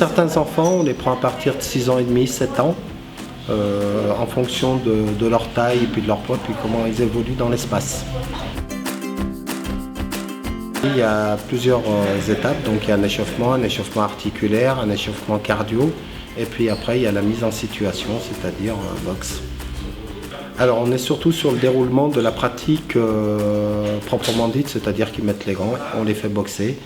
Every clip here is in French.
certains enfants, on les prend à partir de 6 ans et demi, 7 ans, en fonction de leur taille et puis de leur poids, puis comment ils évoluent dans l'espace. Il y a plusieurs étapes, donc il y a un échauffement articulaire, un échauffement cardio, et puis après il y a la mise en situation, c'est-à-dire boxe. Alors on est surtout sur le déroulement de la pratique proprement dite, c'est-à-dire qu'ils mettent les gants, on les fait boxer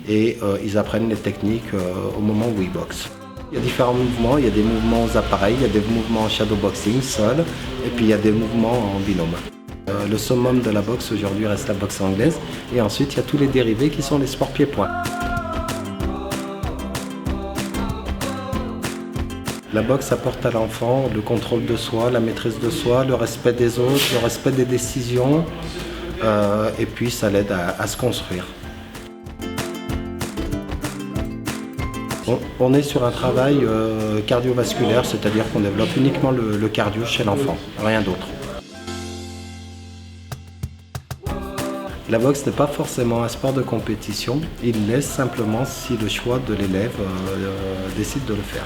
et ils apprennent les techniques au moment où ils boxent. Il y a différents mouvements, il y a des mouvements aux appareils, il y a des mouvements en shadowboxing seul et puis il y a des mouvements en binôme. Le summum de la boxe aujourd'hui reste la boxe anglaise et ensuite il y a tous les dérivés qui sont les sports pieds-poings. La boxe apporte à l'enfant le contrôle de soi, la maîtrise de soi, le respect des autres, le respect des décisions et puis ça l'aide à se construire. On est sur un travail cardiovasculaire, c'est-à-dire qu'on développe uniquement le cardio chez l'enfant, rien d'autre. La boxe n'est pas forcément un sport de compétition, il laisse simplement si le choix de l'élève décide de le faire.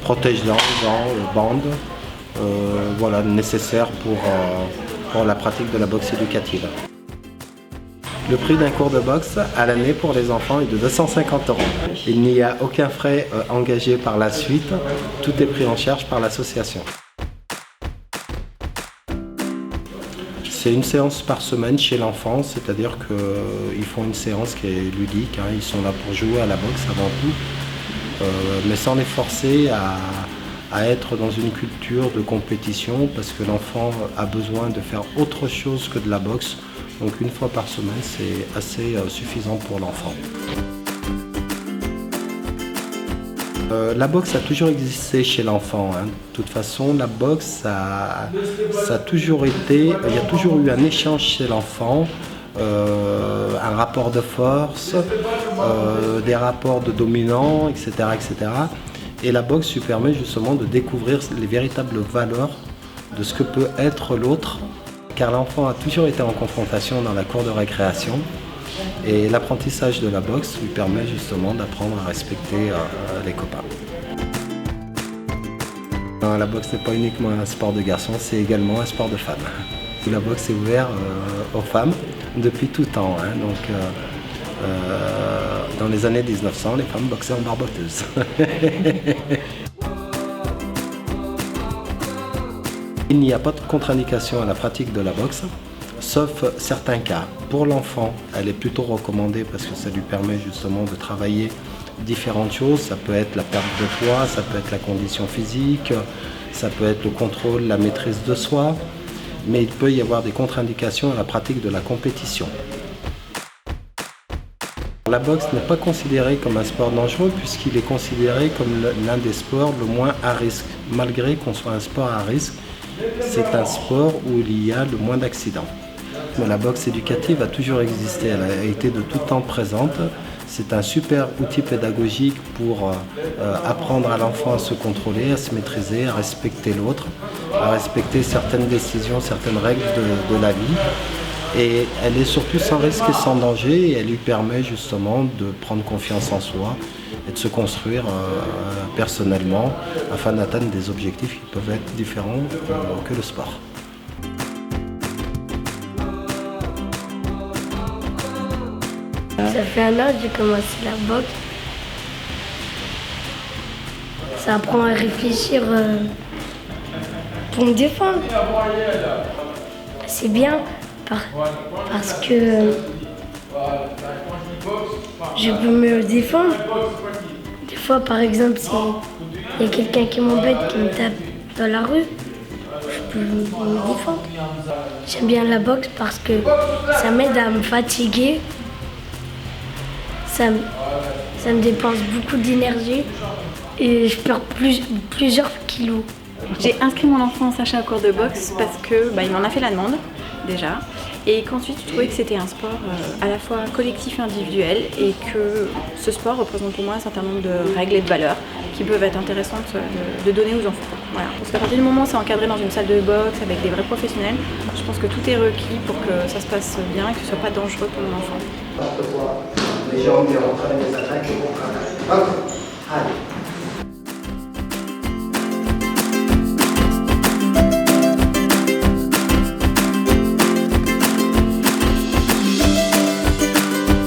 Protège-dents, bandes, voilà, nécessaires pour la pratique de la boxe éducative. Le prix d'un cours de boxe à l'année pour les enfants est de 250 €. Il n'y a aucun frais engagé par la suite, tout est pris en charge par l'association. C'est une séance par semaine chez l'enfant, c'est-à-dire qu'ils font une séance qui est ludique, hein, ils sont là pour jouer à la boxe avant tout, mais sans les forcer à être dans une culture de compétition parce que l'enfant a besoin de faire autre chose que de la boxe. Donc une fois par semaine, c'est assez suffisant pour l'enfant. La boxe a toujours existé chez l'enfant. Hein. De toute façon, la boxe, ça a toujours été, il y a toujours eu un échange chez l'enfant, un rapport de force, des rapports de dominants, etc., etc. Et la boxe lui permet justement de découvrir les véritables valeurs de ce que peut être l'autre, car l'enfant a toujours été en confrontation dans la cour de récréation. Et l'apprentissage de la boxe lui permet justement d'apprendre à respecter les copains. La boxe n'est pas uniquement un sport de garçons, c'est également un sport de femmes. La boxe est ouverte aux femmes depuis tout temps. Hein, donc, dans les années 1900, les femmes boxaient en barboteuse. Il n'y a pas de contre-indication à la pratique de la boxe, sauf certains cas. Pour l'enfant, elle est plutôt recommandée parce que ça lui permet justement de travailler différentes choses. Ça peut être la perte de poids, ça peut être la condition physique, ça peut être le contrôle, la maîtrise de soi. Mais il peut y avoir des contre-indications à la pratique de la compétition. La boxe n'est pas considérée comme un sport dangereux puisqu'il est considéré comme l'un des sports le moins à risque. Malgré qu'on soit un sport à risque, c'est un sport où il y a le moins d'accidents. La boxe éducative a toujours existé, elle a été de tout temps présente. C'est un super outil pédagogique pour apprendre à l'enfant à se contrôler, à se maîtriser, à respecter l'autre, à respecter certaines décisions, certaines règles de la vie. Et elle est surtout sans risque et sans danger et elle lui permet justement de prendre confiance en soi et de se construire personnellement afin d'atteindre des objectifs qui peuvent être différents que le sport. Ça fait 1 an que j'ai commencé la boxe. Ça apprend à réfléchir pour me défendre. C'est bien parce que je peux me défendre. Des fois, par exemple, s'il y a quelqu'un qui m'embête, qui me tape dans la rue, je peux me défendre. J'aime bien la boxe parce que ça m'aide à me fatiguer. Ça me dépense beaucoup d'énergie et je perds plusieurs kilos. J'ai inscrit mon enfant en Sacha au cours de boxe parce que il m'en a fait la demande déjà et qu'ensuite je trouvais que c'était un sport à la fois collectif et individuel et que ce sport représente pour moi un certain nombre de règles et de valeurs qui peuvent être intéressantes de donner aux enfants. Voilà. Parce qu'à partir du moment où c'est encadré dans une salle de boxe avec des vrais professionnels, je pense que tout est requis pour que ça se passe bien et que ce ne soit pas dangereux pour mon enfant. les jambes et on travaille les attaques et on travaille. Ok, allez.